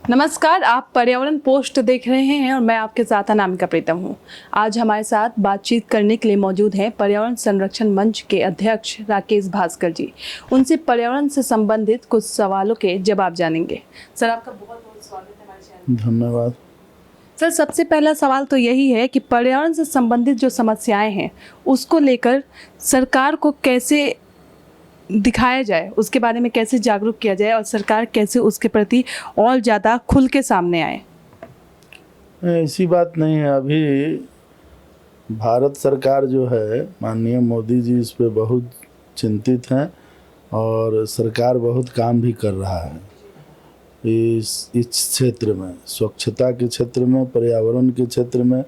नमस्कार, आप पर्यावरण पोस्ट देख रहे हैं और मैं आपके साथ अनामिका प्रीतम हूं। आज हमारे साथ बातचीत करने के लिए मौजूद हैं पर्यावरण संरक्षण मंच के अध्यक्ष राकेश भास्कर जी। उनसे पर्यावरण से संबंधित कुछ सवालों के जवाब जानेंगे। सर, आपका बहुत बहुत स्वागत है हमारे चैनल में। धन्यवाद। सर, सबसे पहला सवाल तो यही है कि पर्यावरण से संबंधित जो समस्याएं हैं उसको लेकर सरकार को कैसे दिखाया जाए, उसके बारे में कैसे जागरूक किया जाए और सरकार कैसे उसके प्रति और ज़्यादा खुल के सामने आए। ऐसी बात नहीं है। अभी भारत सरकार जो है, माननीय मोदी जी इस पे बहुत चिंतित हैं और सरकार बहुत काम भी कर रहा है इस क्षेत्र में, स्वच्छता के क्षेत्र में, पर्यावरण के क्षेत्र में।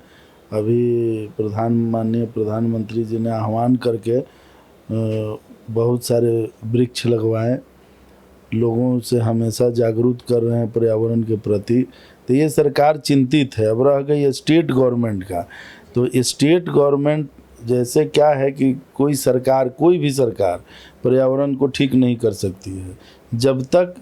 अभी माननीय प्रधानमंत्री जी ने आह्वान करके बहुत सारे वृक्ष लगवाएं, लोगों से हमेशा जागरूक कर रहे हैं पर्यावरण के प्रति। तो ये सरकार चिंतित है। अब रह गई स्टेट गवर्नमेंट का, तो स्टेट गवर्नमेंट जैसे क्या है कि कोई भी सरकार पर्यावरण को ठीक नहीं कर सकती है जब तक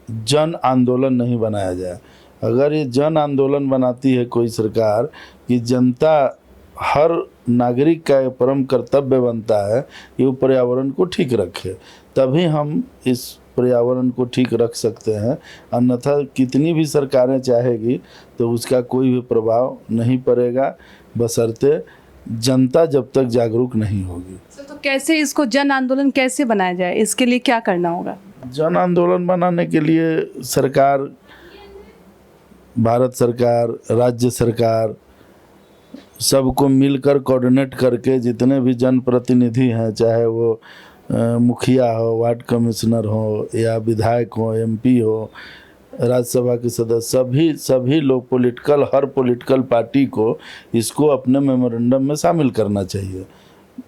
जन आंदोलन नहीं बनाया जाए। अगर ये जन आंदोलन बनाती है कोई सरकार कि जनता, हर नागरिक का परम कर्तव्य बनता है कि वो पर्यावरण को ठीक रखे, तभी हम इस पर्यावरण को ठीक रख सकते हैं। अन्यथा कितनी भी सरकारें चाहेगी तो उसका कोई भी प्रभाव नहीं पड़ेगा, बशर्ते जनता जब तक जागरूक नहीं होगी। तो कैसे इसको जन आंदोलन कैसे बनाया जाए, इसके लिए क्या करना होगा? जन आंदोलन बनाने के लिए सरकार, भारत सरकार, राज्य सरकार सबको मिलकर कोऑर्डिनेट करके, जितने भी जनप्रतिनिधि हैं, चाहे वो मुखिया हो, वार्ड कमिश्नर हो या विधायक हो, एमपी हो, राज्यसभा के सदस्य, सभी लोग हर पॉलिटिकल पार्टी को इसको अपने मेमोरेंडम में शामिल करना चाहिए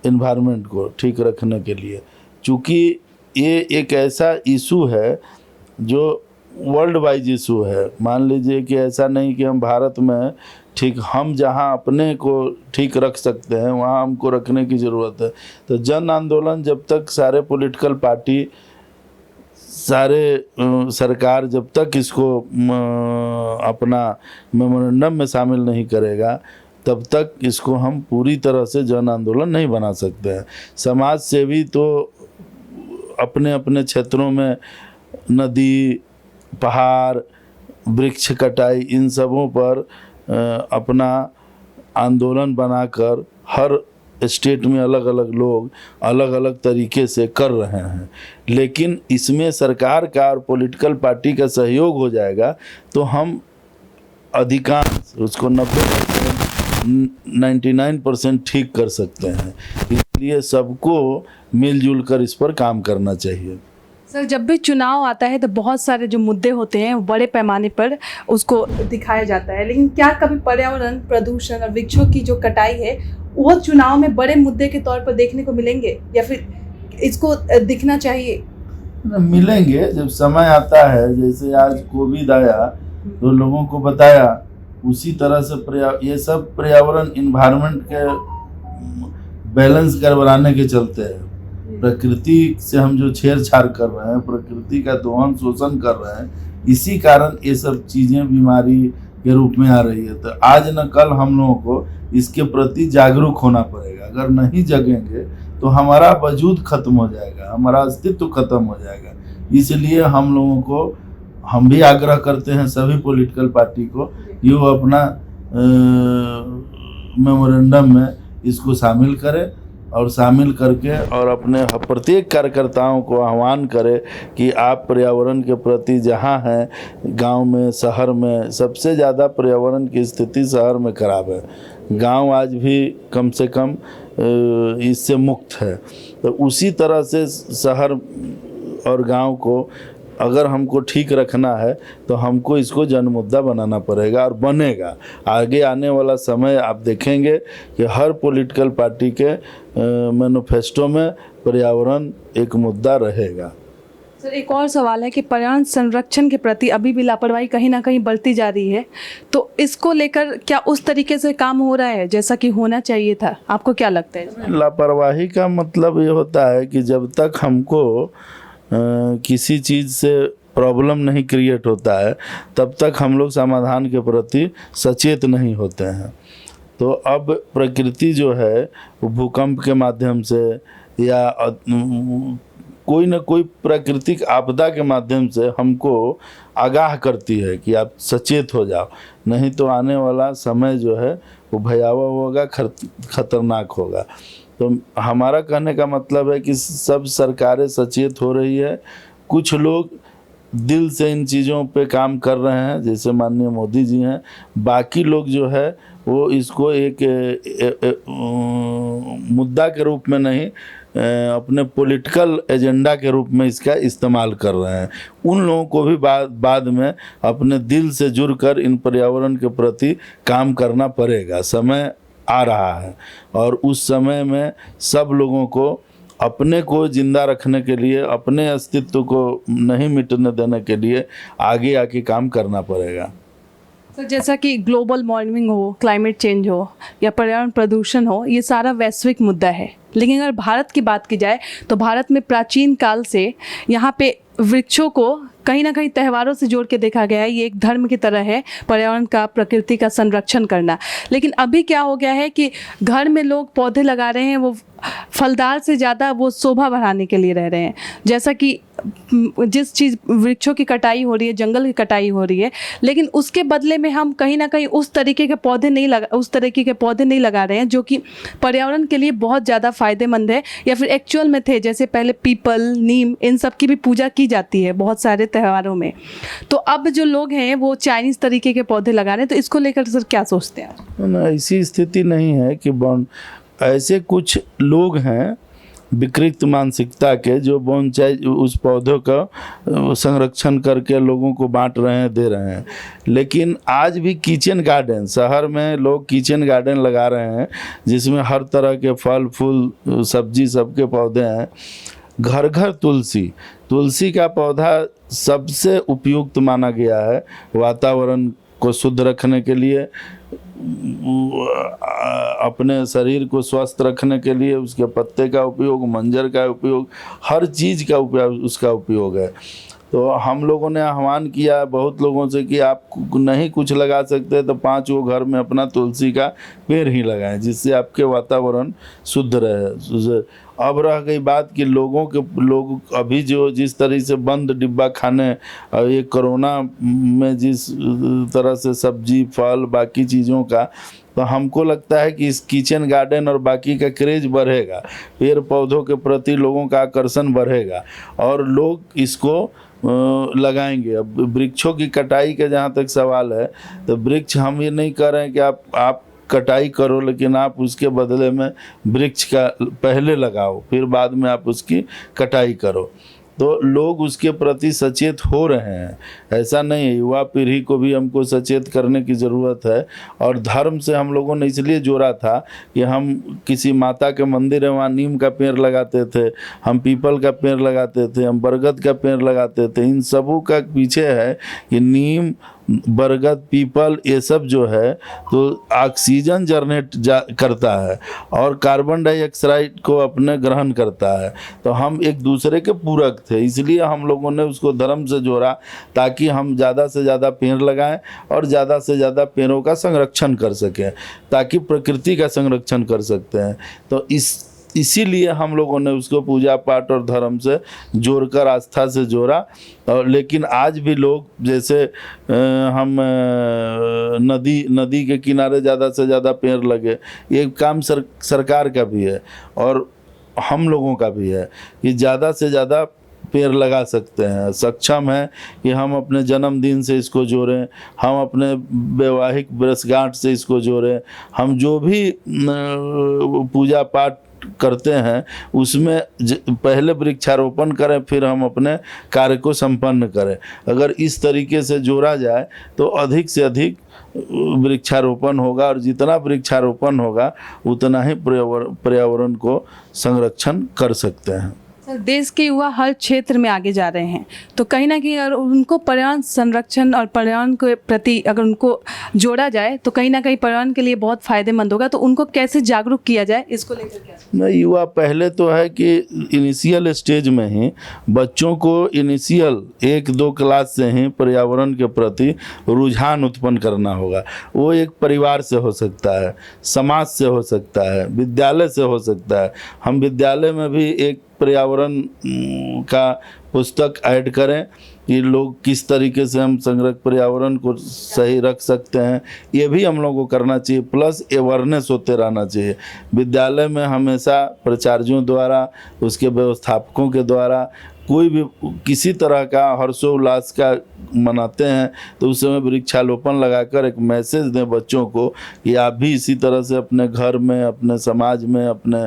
एनवायरनमेंट को ठीक रखने के लिए। चूँकि ये एक ऐसा इशू है जो वर्ल्ड वाइज इशू है। मान लीजिए कि ऐसा नहीं कि हम भारत में हम जहां अपने को ठीक रख सकते हैं वहां हमको रखने की ज़रूरत है। तो जन आंदोलन जब तक सारे पॉलिटिकल पार्टी, सरकार जब तक इसको अपना मेमोरेंडम में शामिल नहीं करेगा, तब तक इसको हम पूरी तरह से जन आंदोलन नहीं बना सकते हैं। समाज सेवी तो अपने अपने क्षेत्रों में नदी, पहाड़, वृक्ष कटाई, इन सबों पर अपना आंदोलन बनाकर हर स्टेट में अलग अलग लोग अलग अलग तरीके से कर रहे हैं। लेकिन इसमें सरकार का और पॉलिटिकल पार्टी का सहयोग हो जाएगा तो हम अधिकांश उसको 99% ठीक कर सकते हैं। इसलिए सबको मिलजुल कर इस पर काम करना चाहिए। सर, जब भी चुनाव आता है तो बहुत सारे जो मुद्दे होते हैं वो बड़े पैमाने पर उसको दिखाया जाता है, लेकिन क्या कभी पर्यावरण, प्रदूषण और वृक्षों की जो कटाई है वो चुनाव में बड़े मुद्दे के तौर पर देखने को मिलेंगे या फिर इसको दिखना चाहिए? मिलेंगे जब समय आता है। जैसे आज कोविड आया तो लोगों को बताया, उसी तरह से ये सब पर्यावरण, इन्वायरमेंट के बैलेंस गड़बड़ाने के चलते हैं। प्रकृति से हम जो छेड़छाड़ कर रहे हैं, प्रकृति का दोहन शोषण कर रहे हैं, इसी कारण ये सब चीज़ें बीमारी के रूप में आ रही है। तो आज न कल हम लोगों को इसके प्रति जागरूक होना पड़ेगा। अगर नहीं जगेंगे तो हमारा वजूद खत्म हो जाएगा, हमारा अस्तित्व खत्म हो जाएगा। इसलिए हम भी आग्रह करते हैं सभी पॉलिटिकल पार्टी को कि वो अपना मेमोरेंडम में इसको शामिल करें और शामिल करके और अपने प्रत्येक कार्यकर्ताओं को आह्वान करें कि आप पर्यावरण के प्रति जहाँ हैं, गांव में, शहर में, सबसे ज़्यादा पर्यावरण की स्थिति शहर में खराब है। गांव आज भी कम से कम इससे मुक्त है। तो उसी तरह से शहर और गांव को अगर हमको ठीक रखना है तो हमको इसको जन मुद्दा बनाना पड़ेगा और बनेगा। आगे आने वाला समय आप देखेंगे कि हर पॉलिटिकल पार्टी के मैनिफेस्टो में पर्यावरण एक मुद्दा रहेगा। सर, एक और सवाल है कि पर्यावरण संरक्षण के प्रति अभी भी लापरवाही कहीं ना कहीं बढ़ती जा रही है, तो इसको लेकर क्या उस तरीके से काम हो रहा है जैसा कि होना चाहिए था? आपको क्या लगता है? लापरवाही का मतलब ये होता है कि जब तक हमको किसी चीज़ से प्रॉब्लम नहीं क्रिएट होता है तब तक हम लोग समाधान के प्रति सचेत नहीं होते हैं। तो अब प्रकृति जो है वो भूकंप के माध्यम से या कोई ना कोई प्राकृतिक आपदा के माध्यम से हमको आगाह करती है कि आप सचेत हो जाओ, नहीं तो आने वाला समय जो है वो भयावह होगा, खतरनाक होगा। तो हमारा कहने का मतलब है कि सब सरकारें सचेत हो रही है, कुछ लोग दिल से इन चीज़ों पे काम कर रहे हैं जैसे माननीय मोदी जी हैं, बाकी लोग जो है वो इसको एक मुद्दा के रूप में नहीं अपने पॉलिटिकल एजेंडा के रूप में इसका इस्तेमाल कर रहे हैं। उन लोगों को भी बाद में अपने दिल से जुड़कर इन पर्यावरण के प्रति काम करना पड़ेगा। समय आ रहा है और उस समय में सब लोगों को अपने को जिंदा रखने के लिए, अपने अस्तित्व को नहीं मिटने देने के लिए आगे आके काम करना पड़ेगा। तो जैसा कि ग्लोबल वार्मिंग हो, क्लाइमेट चेंज हो या पर्यावरण प्रदूषण हो, ये सारा वैश्विक मुद्दा है। लेकिन अगर भारत की बात की जाए तो भारत में प्राचीन काल से यहाँ पे वृक्षों को कहीं ना कहीं त्योहारों से जोड़ के देखा गया है। ये एक धर्म की तरह है पर्यावरण का, प्रकृति का संरक्षण करना। लेकिन अभी क्या हो गया है कि घर में लोग पौधे लगा रहे हैं, वो फलदार से ज़्यादा वो शोभा बढ़ाने के लिए रह रहे हैं। जैसा कि जिस चीज़ वृक्षों की कटाई हो रही है, जंगल की कटाई हो रही है, लेकिन उसके बदले में हम कहीं ना कहीं उस तरीके के पौधे नहीं लगा रहे हैं जो कि पर्यावरण के लिए बहुत ज़्यादा फायदेमंद है या फिर एक्चुअल में थे। जैसे पहले पीपल, नीम, इन सब की भी पूजा की जाती है बहुत सारे त्योहारों में। तो अब जो लोग हैं वो चाइनीज़ तरीके के पौधे लगा रहे हैं। तो इसको लेकर सर क्या सोचते हैं? ऐसी स्थिति नहीं है कि ऐसे कुछ लोग हैं विकृत मानसिकता के जो बोनसाई उस पौधों का संरक्षण करके लोगों को बांट रहे हैं, दे रहे हैं। लेकिन आज भी किचन गार्डन, शहर में लोग किचन गार्डन लगा रहे हैं जिसमें हर तरह के फल फूल सब्जी सबके पौधे हैं। घर घर तुलसी का पौधा सबसे उपयुक्त माना गया है वातावरण को शुद्ध रखने के लिए, अपने शरीर को स्वस्थ रखने के लिए। उसके पत्ते का उपयोग, मंजर का उपयोग, हर चीज़ का उपयोग उसका उपयोग है। तो हम लोगों ने आह्वान किया बहुत लोगों से कि आप नहीं कुछ लगा सकते तो 5 वो घर में अपना तुलसी का पेड़ ही लगाएं जिससे आपके वातावरण शुद्ध रहे। अब रह गई बात कि लोग अभी जो जिस तरह से बंद डिब्बा खाने, ये कोरोना में जिस तरह से सब्जी फल बाकी चीज़ों का, तो हमको लगता है कि इस किचन गार्डन और बाकी का क्रेज बढ़ेगा, पेड़ पौधों के प्रति लोगों का आकर्षण बढ़ेगा और लोग इसको लगाएंगे। अब वृक्षों की कटाई का जहाँ तक सवाल है तो वृक्ष हम ये नहीं कर रहे हैं कि आप कटाई करो, लेकिन आप उसके बदले में वृक्ष का पहले लगाओ फिर बाद में आप उसकी कटाई करो। तो लोग उसके प्रति सचेत हो रहे हैं, ऐसा नहीं है। युवा पीढ़ी को भी हमको सचेत करने की ज़रूरत है। और धर्म से हम लोगों ने इसलिए जोड़ा था कि हम किसी माता के मंदिर है वहाँ नीम का पेड़ लगाते थे, हम पीपल का पेड़ लगाते थे, हम बरगद का पेड़ लगाते थे। इन सबों का पीछे है कि नीम, बरगद, पीपल ये सब जो है तो ऑक्सीजन जनरेट करता है और कार्बन डाइऑक्साइड को अपने ग्रहण करता है। तो हम एक दूसरे के पूरक थे, इसलिए हम लोगों ने उसको धर्म से जोड़ा ताकि हम ज़्यादा से ज़्यादा पेड़ लगाएं और ज़्यादा से ज़्यादा पेड़ों का संरक्षण कर सकें, ताकि प्रकृति का संरक्षण कर सकते हैं। तो इसीलिए हम लोगों ने उसको पूजा पाठ और धर्म से जोड़कर, आस्था से जोड़ा। और लेकिन आज भी लोग जैसे हम नदी के किनारे ज़्यादा से ज़्यादा पेड़ लगे, ये काम सरकार का भी है और हम लोगों का भी है कि ज़्यादा से ज़्यादा पेड़ लगा सकते हैं। सक्षम है कि हम अपने जन्मदिन से इसको जोड़ें, हम अपने वैवाहिक वर्षगांठ से इसको जोड़ें, हम जो भी पूजा पाठ करते हैं उसमें पहले वृक्षारोपण करें फिर हम अपने कार्य को संपन्न करें। अगर इस तरीके से जोड़ा जाए तो अधिक से अधिक वृक्षारोपण होगा और जितना वृक्षारोपण होगा उतना ही पर्यावरण को संरक्षण कर सकते हैं। सर, देश के युवा हर क्षेत्र में आगे जा रहे हैं, तो कहीं ना कहीं अगर उनको पर्यावरण संरक्षण और पर्यावरण के प्रति अगर उनको जोड़ा जाए तो कहीं ना कहीं पर्यावरण के लिए बहुत फायदेमंद होगा। तो उनको कैसे जागरूक किया जाए, इसको लेकर क्या? नहीं, युवा पहले तो है कि इनिशियल स्टेज में ही बच्चों को इनिशियल 1-2 क्लास से ही पर्यावरण के प्रति रुझान उत्पन्न करना होगा। वो एक परिवार से हो सकता है, समाज से हो सकता है, विद्यालय से हो सकता है। हम विद्यालय में भी एक पर्यावरण का पुस्तक ऐड करें कि लोग किस तरीके से हम संग्रह पर्यावरण को सही रख सकते हैं, ये भी हम लोगों को करना चाहिए। प्लस अवेयरनेस होते रहना चाहिए। विद्यालय में हमेशा प्राचार्यों द्वारा, उसके व्यवस्थापकों के द्वारा कोई भी किसी तरह का हर्षोल्लास का मनाते हैं तो उस समय वृक्षारोपण लगाकर एक मैसेज दें बच्चों को कि आप भी इसी तरह से अपने घर में, अपने समाज में, अपने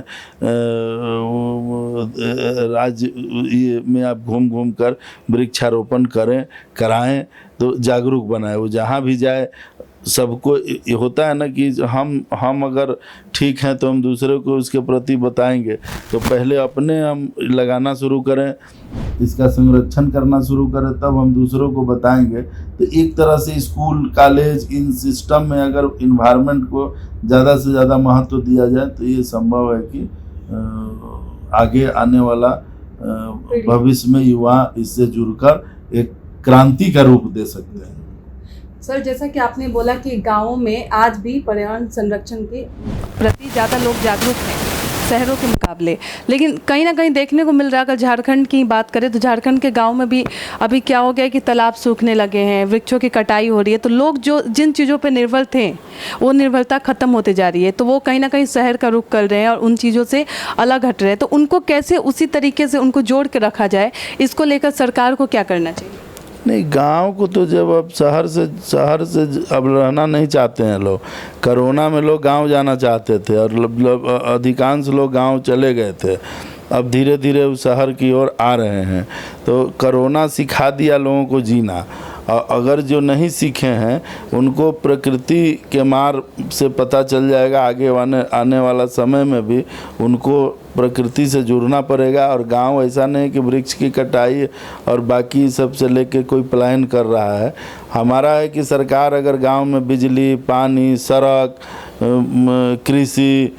राज्य में आप घूम घूम कर वृक्षारोपण कराएं, तो जागरूक बनाए। वो जहाँ भी जाए सबको ये होता है ना कि हम अगर ठीक हैं तो हम दूसरे को उसके प्रति बताएंगे। तो पहले अपने हम लगाना शुरू करें, इसका संरक्षण करना शुरू करें, तब हम दूसरों को बताएंगे। तो एक तरह से स्कूल, कॉलेज, इन सिस्टम में अगर इन्वायरमेंट को ज़्यादा से ज़्यादा महत्व दिया जाए तो ये संभव है कि आगे आने वाला भविष्य में युवा इससे जुड़कर एक क्रांति का रूप दे सकते हैं। सर, जैसा कि आपने बोला कि गाँवों में आज भी पर्यावरण संरक्षण के प्रति ज़्यादा लोग जागरूक हैं शहरों के मुकाबले, लेकिन कहीं ना कहीं देखने को मिल रहा है, अगर झारखंड की बात करें तो झारखंड के गांव में भी अभी क्या हो गया है कि तालाब सूखने लगे हैं, वृक्षों की कटाई हो रही है। तो लोग जो जिन चीज़ों पे निर्भर थे वो निर्भरता ख़त्म होते जा रही है, तो वो कहीं ना कहीं शहर का रुख कर रहे हैं और उन चीज़ों से अलग हट रहे हैं। तो उनको कैसे उसी तरीके से उनको जोड़ के रखा जाए, इसको लेकर सरकार को क्या करना चाहिए? नहीं, गांव को तो जब अब शहर से अब रहना नहीं चाहते हैं लोग। कोरोना में लोग गांव जाना चाहते थे और अधिकांश लोग गांव चले गए थे। अब धीरे धीरे वो शहर की ओर आ रहे हैं। तो कोरोना सिखा दिया लोगों को जीना। अगर जो नहीं सीखे हैं उनको प्रकृति के मार से पता चल जाएगा। आगे आने वाला समय में भी उनको प्रकृति से जुड़ना पड़ेगा। और गांव ऐसा नहीं कि वृक्ष की कटाई और बाकी सब से लेके कोई पलायन कर रहा है। हमारा है कि सरकार अगर गांव में बिजली, पानी, सड़क, कृषि,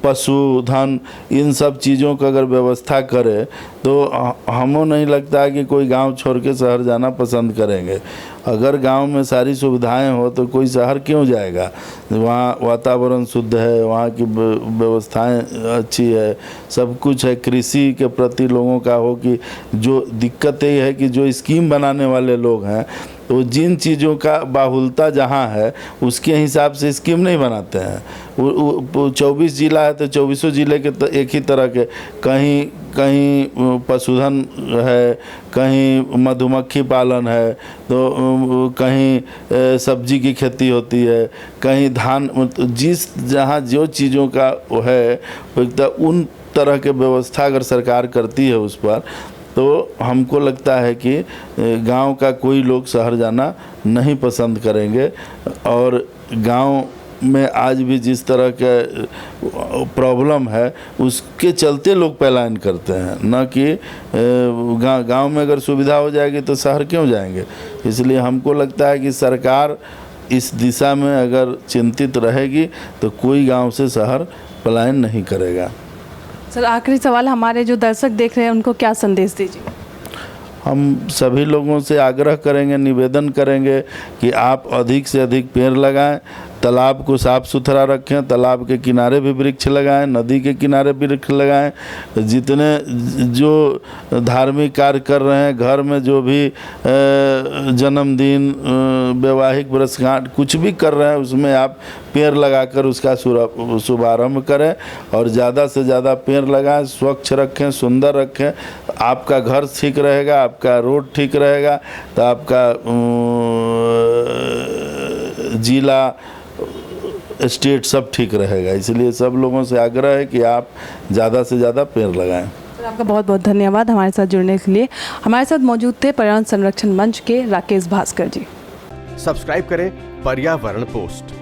पशुधन, इन सब चीज़ों का अगर व्यवस्था करे तो हमको नहीं लगता है कि कोई गांव छोड़ के शहर जाना पसंद करेंगे। अगर गांव में सारी सुविधाएं हो तो कोई शहर क्यों जाएगा? वहाँ वातावरण शुद्ध है, वहाँ की व्यवस्थाएं अच्छी है, सब कुछ है। कृषि के प्रति लोगों का हो कि जो दिक्कत ये है कि जो स्कीम बनाने वाले लोग हैं तो जिन चीज़ों का बाहुलता जहाँ है उसके हिसाब से स्कीम नहीं बनाते हैं। वो 24 जिला है तो 24 जिले के तो एक ही तरह के, कहीं पशुधन है, कहीं मधुमक्खी पालन है, तो कहीं सब्जी की खेती होती है, कहीं धान, जहाँ जो चीज़ों का वो है उन तरह के व्यवस्था अगर सरकार करती है उस पर, तो हमको लगता है कि गांव का कोई लोग शहर जाना नहीं पसंद करेंगे। और गांव में आज भी जिस तरह के प्रॉब्लम है उसके चलते लोग पलायन करते हैं, न कि गांव में अगर सुविधा हो जाएगी तो शहर क्यों जाएंगे। इसलिए हमको लगता है कि सरकार इस दिशा में अगर चिंतित रहेगी तो कोई गांव से शहर पलायन नहीं करेगा। सर, आखिरी सवाल, हमारे जो दर्शक देख रहे हैं उनको क्या संदेश दीजिए? हम सभी लोगों से आग्रह करेंगे, निवेदन करेंगे कि आप अधिक से अधिक पेड़ लगाएं, तालाब को साफ़ सुथरा रखें, तालाब के किनारे भी वृक्ष लगाएं, नदी के किनारे वृक्ष लगाएं। जितने जो धार्मिक कार्य कर रहे हैं, घर में जो भी जन्मदिन, वैवाहिक वर्षगांठ कुछ भी कर रहे हैं उसमें आप पेड़ लगाकर उसका शुभारंभ करें और ज़्यादा से ज़्यादा पेड़ लगाएं, स्वच्छ रखें, सुंदर रखें। आपका घर ठीक रहेगा, आपका रोड ठीक रहेगा, तो आपका जिला, स्टेट सब ठीक रहेगा। इसलिए सब लोगों से आग्रह है कि आप ज़्यादा से ज़्यादा पेड़ लगाएं। सर, आपका बहुत बहुत धन्यवाद हमारे साथ जुड़ने के लिए। हमारे साथ मौजूद थे पर्यावरण संरक्षण मंच के राकेश भास्कर जी। सब्सक्राइब करें पर्यावरण पोस्ट।